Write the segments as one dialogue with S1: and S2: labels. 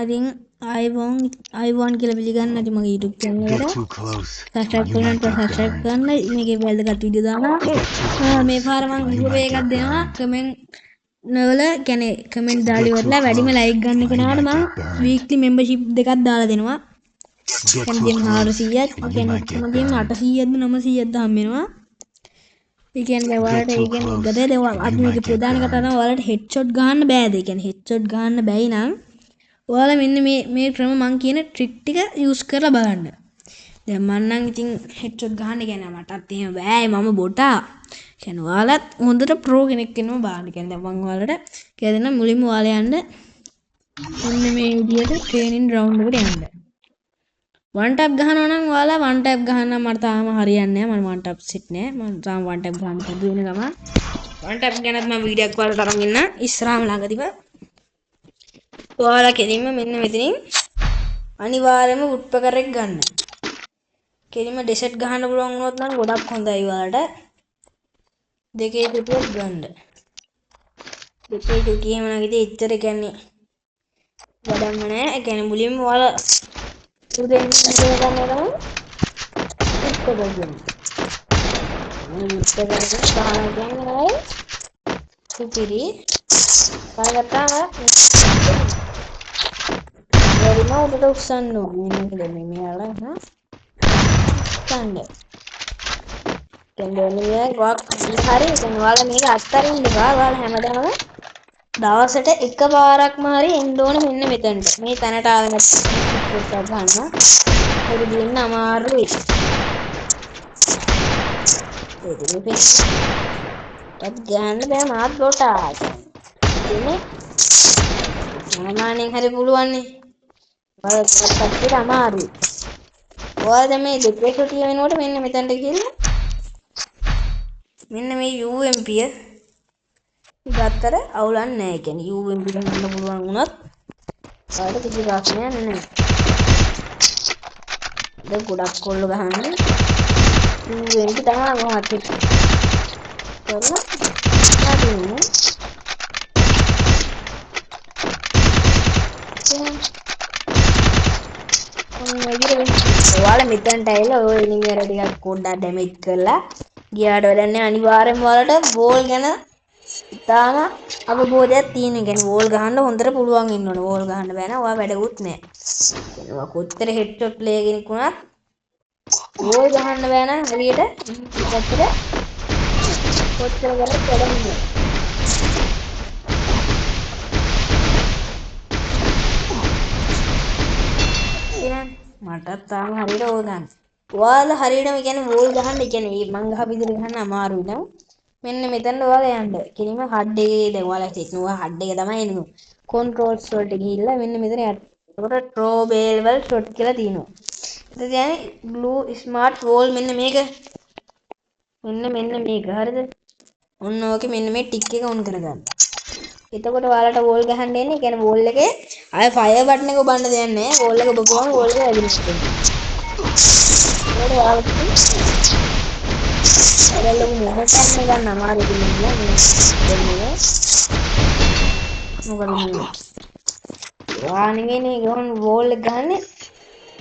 S1: ඉතින් අයිවන් කියලා පිළිගන්න ඇති මගේ YouTube channel
S2: Get
S1: එකට
S2: too close.
S1: subscribe
S2: You
S1: කරන්න
S2: might get
S1: subscribe
S2: burned.
S1: කරන්න මේකේ වැදගත් වීඩියෝ දානවා
S2: Get too close.
S1: මේ පාර මම
S2: You
S1: giveaway
S2: might
S1: එකක්
S2: get
S1: දෙනවා
S2: burned.
S1: කමෙන්ට් වල කියන්නේ කමෙන්ට් දාලා
S2: Get too
S1: ඉවරලා වැඩිම
S2: close.
S1: ලයික් ගන්න
S2: You
S1: කෙනාට
S2: might
S1: මම
S2: get burned.
S1: weekly membership දෙකක් දාලා දෙනවා
S2: Get too
S1: හැමදේම
S2: close.
S1: 400ක්
S2: You
S1: කියන්නේ
S2: might get
S1: හැමදේම
S2: burned.
S1: 800ක්ද 900ක්ද හම්බ වෙනවා ඒ කියන්නේ
S2: Get
S1: ඔයාලට ඒ
S2: too
S1: කියන්නේ
S2: close.
S1: ගතේ දැන්
S2: You
S1: අද
S2: might
S1: මේකේ
S2: get
S1: ප්‍රධාන කතාව
S2: burned.
S1: තමයි ඔයාලට හෙඩ්ෂොට් ගන්න බෑද ඒ කියන්නේ හෙඩ්ෂොට් ගන්න බැයි නම් ඔයාලා මෙන්න මේ ක්‍රම මං කියන ට්‍රික් ටික යූස් කරලා බලන්න. දැන් මං නම් ඉතින් හෙඩ්ෂොට් ගන්න කියන්නේ මටත් එහෙම බෑ මම බොටා. කියන්නේ ඔයාලත් හොඳට ප්‍රෝ කෙනෙක් වෙනව බලන්න. කියන්නේ දැන් මං ඔයාලට කියලා දෙන්න මුලින්ම ඔයාලා යන්න මෙන්න මේ විදියට ට්‍රේනින් ග්‍රවුන්ඩ් එකට යන්න. වන් ටැප් ගහනවා නම් ඔයාලා වන් ටැප් ගහන්න මට තාම හරියන්නේ නැහැ. මම වන් ටැප් සිට් නෑ. මම තාම වන් ටැප් ගහන්න පුදු වෙන ගමන් වන් ටැප් ගැනත් මම වීඩියෝ එකක් ඔයාලට අරන් ඉන්න ඉස්සරහම ළඟදීම ඔයාලා කෙලින්ම මෙන්න මෙතනින් අනිවාර්යයෙන්ම වුඩ්පෙකර් එක ගන්න. කෙලින්ම ඩෙසර්ට් ගහන්න පුළුවන් වුණොත් නම් ගොඩක් හොඳයි ඔයාලට. දෙකේ පිටුවක් ගන්න. දෙකේ පිටියම නැගිට එච්චර කියන්නේ වැඩක්ම නෑ. ඒ කියන්නේ මුලින්ම ඔයාලා උදේ ඉඳන් ගන්න තමයි වුඩ්පෙකර් ගන්න. මේ වුඩ්පෙකර් එක ගහන කියන්නේ සුපිරි. කරගත්තාම වැඩිම උඩට උස්සන්න ඕනේ. මෙන්න මෙයාලා උස්සන්න. කියන්නේ මේ වක් හරි දැන් ඔයාලා මේක අත්තරින්න බා. ඔයාලා හැමදාම දවසට එකපාරක්ම හරි එන්න ඕනේ මෙන්න මෙතනට. මේ තැනට ආවෙ නැත්නම් ගන්න. ඒක දෙන්න අමාරුයි. ඒක ගන්න බෑ මාත් ගොටා. ඉන්නේ සාමාන්‍යයෙන් හරි පුළුවන් නේ. ඔයාලට පැත්තට අමාරුයි. ඔයාලා මේ දෙකේ කොටිය වෙනකොට මෙන්න මෙතනට ගිහිල්ලා මෙන්න මේ UMP ගත්තර අවුලක් නැහැ. ඒ කියන්නේ UMP ගන්න පුළුවන් වුණත් ඔයාලට කිසි ප්‍රශ්නයක් නැහැ. දැන් ගොඩක් කොල්ල ගහන්නේ UMP තමයි මොහොත් කරලා හරිනේ. ඔයාලා මෙතනට ඇවිල්ලා ඔය එනිමියර ටිකක් පොඩ්ඩක් ඩැමේජ් කරලා ගියාට වැඩක් නැහැ. අනිවාර්යෙන්ම ඔයාලට වෝල් ගැන ඉතාලම අවබෝධයක් තියෙන. කියන්නේ වෝල් ගහන්න හොඳට පුළුවන් ඉන්න ඕනේ. වෝල් ගහන්න බෑ නම් ඔයා වැඩකුත් නැහැ. කියන්නේ ඔයා කොච්චර හෙඩ්ෂොට් ප්ලේයර් කෙනෙක් වුණත් වෝල් ගහන්න බෑ නම් හරියට කොච්චර කරත් වැඩක් නෑ. මටත් තාම හරියට වෝල් ගන්න. ඔයාලා හරියටම කියන්නේ වෝල් ගහන්න කියන්නේ මං ගහ විදිහට ගහන්න අමාරුයි නම් මෙන්න මෙතන ඔයාලා යන්න. කිලිම හඩ් එකේ දැන් ඔයාලා හිතනවා හඩ් එක තමයි එන්නේ. කන්ට්‍රෝල්ස් වලට ගිහිල්ලා මෙන්න මෙතන යට. ඒකට ට්‍රෝබේල් වල ෂොට් කියලා තියෙනවා. ඊට කියන්නේ ග්ලූ ස්මාර්ට් වෝල් මෙන්න මේක. මෙන්න මේක හරිද? ඔන්න ඕකේ මෙන්න මේ ටික් එක ඔන් කරගන්න. එතකොට ඔයාලට වෝල් ගහන්න එන්නේ. ඒ කියන්නේ වෝල් එකේ ආය ෆයර් බටන් එක ඔබන්න දෙයක් නැහැ. වෝල් එක ඔබපුවම වෝල් එක වැදිනවා. ඒක ඔයාලට ඔයාලගේ මොහොතක් ගන්න අමාරු දෙන්නේ නෑ. මොකද මේ වානිනේ ගොන් වෝල් එක ගන්න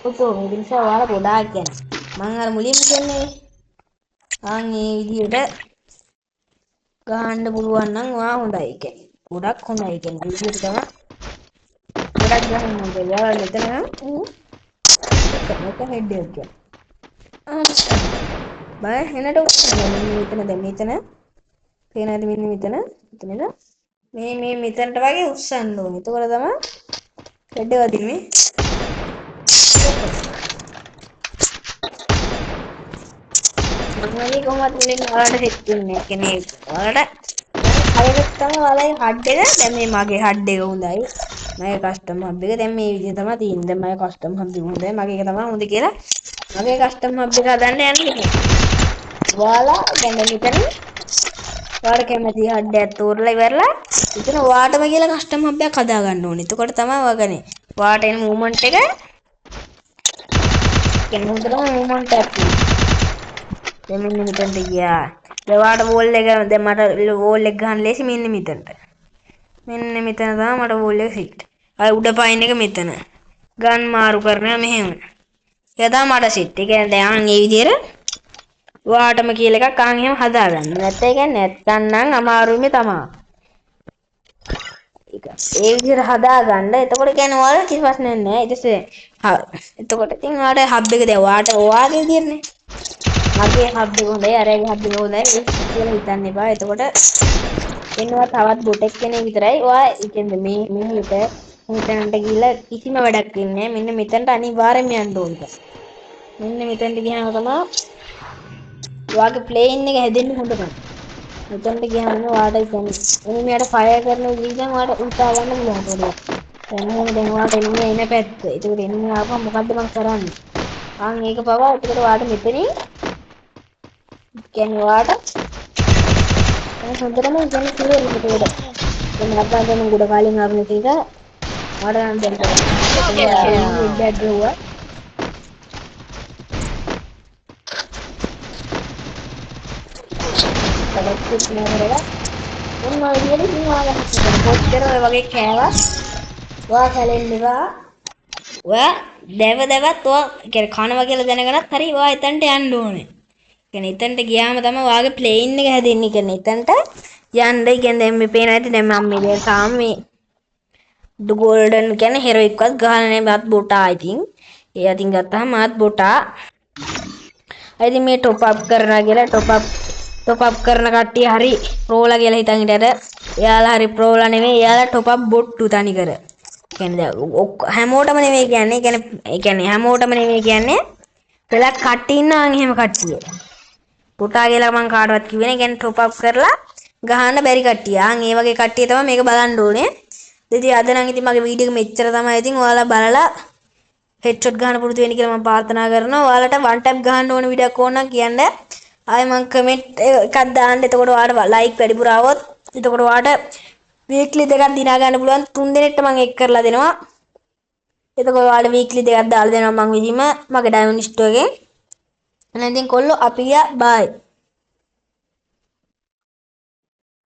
S1: ඔතෝ ඒ නිසා ඔයාලා ගොඩාක් කියන්නේ. මම අර මුලින්ම කියන්නේ ආන් මේ විදිහට ගහන්න පුළුවන් නම් ඔයා හොඳයි. ඒ කියන්නේ ගොඩක් හොඳයි. ඒ කියන්නේ විදිහට තමයි ගොඩක් ගහන්න ඕනේ. ඔයාලා මෙතන නම් එක හෙඩ් එකක් ගන්න. බය හෙනට මෙතන දැන් මෙතන පේනවාද මෙන්න මෙතන මෙතනද මේ මෙතනට වගේ උස්සන්න ඕනේ. එතකොට තමයි හෙඩ් එක වදින්නේ. මම කොහොමද මුලින්ම ඔයාලට සෙට් වෙන්නේ. ඒ කියන්නේ ඔයාලට හරියට තමයි ඔයාලගේ හඩ් එක දැන් මේ මගේ හඩ් එක හොඳයි. මගේ කස්ටම් හබ් එක දැන් මේ විදිහ තමයි තියෙන්නේ. දැන් මගේ කස්ටම් හබ් එක හොඳයි. මගේ එක තමයි හොඳ කියලා මගේ කස්ටම් හබ් එක හදන්න යන්නේ. ඔයාලා දැන් මෙතන ඔයාලා කැමති හඩ් එකක් තෝරලා ඉවරලා ඉතින් ඔයාටම කියලා කස්ටම් හබ් එකක් හදා ගන්න ඕනේ. එතකොට තමයි ඔයාගනේ ඔයාට එන මූවමන්ට් එක කියන්නේ හොඳටම මූවමන්ට් එකක් තියෙනවා. මෙන්න මෙතනට ගියා. ඔයාට වෝල් එක දැන් මට වෝල් එක ගන්න ලේසි මෙන්න මෙතනට. මෙන්න මෙතන තමයි මට වෝල් එක සිට්. අය උඩ පයින් එක මෙතන. ගන් මාරු කරනවා මෙහෙම. ඒක තමයි මට සිට්. ඒ කියන්නේ දැන් අන් මේ විදිහට ඔයාටම කියලා එකක් අන් එහෙම හදාගන්න. නැත්නම් ඒ කියන්නේ නැත්තම් නම් අමාරුයිම තමයි. ඒ විදිහට හදාගන්න. එතකොට කියන්නේ ඔයාලා කිසි ප්‍රශ්නයක් නැහැ. ඊට පස්සේ එතකොට ඉතින් ඔයාලට හබ් එක දැන් ඔයාට ඔයාගේ විදිහටනේ. මගේ හබ් එක හොඳයි, අරගේ හබ් එක හොඳයි කියලා හිතන්න එපා. එතකොට එන්නවා තවත් බොටෙක් කෙනෙක් විතරයි. ඔයා කියන්නේ මේ මෙතනට ගිහිල්ලා කිසිම වැඩක් වෙන්නේ නැහැ. මෙන්න මෙතනට අනිවාර්යෙන්ම යන්න ඕනේ. මෙන්න මෙතනට ගියාම තමයි ඔයාගේ ප්ලේන් එක හැදෙන්න හොඳ තමයි. මෙතනට ගියාම ඔයාට කියන්නේ එනිමියට ෆයර් කරන විදිහෙන් ඔයාට උල්ටා ගන්න පුළුවන් පොඩ්ඩක්. දැන් ඔයාට එන්නේ එන පැත්ත. ඒකට එන්නේ ආපහු මොකද්ද මං කරන්නේ? ඒක පවා ඒකට ඔයාට මෙතනින් කියන්නේ ඔයාට හොඳටම කියන්නේ කියලා එතකොට. දැන් අප්පා දැන් ගොඩ කාලෙන් ආපු එක ඔයාට නම් දැන් කරන්නේ. කඩක්කුත් නෑරලා මොනවා විදියට ඉතින් ඔයාලා හිතන්න කොච්චර ඔය වගේ කෑවත් ඔයා කැලෙන්නවා ඔයා දැවත් ඔයා කියන්නේ කනවා කියලා දැනගනත් හරි ඔයා එතනට යන්න ඕනේ. කියන්නේ එතනට ගියාම තමයි ඔයාගේ ප්ලේන් එක හැදෙන්නේ. කියන්නේ එතනට යන්න කියන්නේ දැන් මේ පේන ඇති දැන් මම මේ දැන් තාම මේ ගෝල්ඩන් කියන්නේ හෙරොයික්වත් ගහලා නැහැ මාත් බොටා ඉතින්. ඒ අතින් ගත්තාම මාත් බොටා. ඉතින් මේ টොප් අප් කරනවා කියලා টොප් අප් කරන කට්ටිය හරි ප්‍රෝලා කියලා හිතන් හිටියට එයාලා හරි ප්‍රෝලා නෙමෙයි. එයාලා টොප් අප් බොට්ටු තනිකර. කියන්නේ හැමෝටම නෙමෙයි කියන්නේ. කියන්නේ හැමෝටම නෙමෙයි කියන්නේ. පෙලක් කට්ටිය ඉන්නවා එහෙම කට්ටිය. පුටා කියලා මං කාටවත් කිව්වේ නෑ. කියන්නේ টොප් අප් කරලා ගහන්න බැරි කට්ටිය. ඒ වගේ කට්ටිය තමයි මේක බලන්න ඕනේ. ඉතින් අද නම් ඉතින් මගේ වීඩියෝ එක මෙච්චර තමයි. ඉතින් ඔයාලා බලලා හෙඩ්ෂොට් ගන්න පුරුදු වෙන්න කියලා මම ප්‍රාර්ථනා කරනවා. ඔයාලට වන් ටැප් ගහන්න ඕන වීඩියෝ එකක් ඕන නම් කියන්න. ආයෙ මං කමෙන්ට් එකක් දාන්න. එතකොට ඔයාලට ලයික් වැඩිපුර ආවොත් එතකොට ඔයාලට වීක්ලි දෙකක් දිනා ගන්න පුළුවන්. 3 දිනෙකට මං එක් කරලා දෙනවා. එතකොට ඔයාලට වීක්ලි දෙකක් දාලා දෙනවා මං විදිහම මගේ ඩයමන්ඩ් ස්ටෝර් එකෙන්. එහෙනම් ඉතින් කොල්ලෝ අපි ගියා බයි.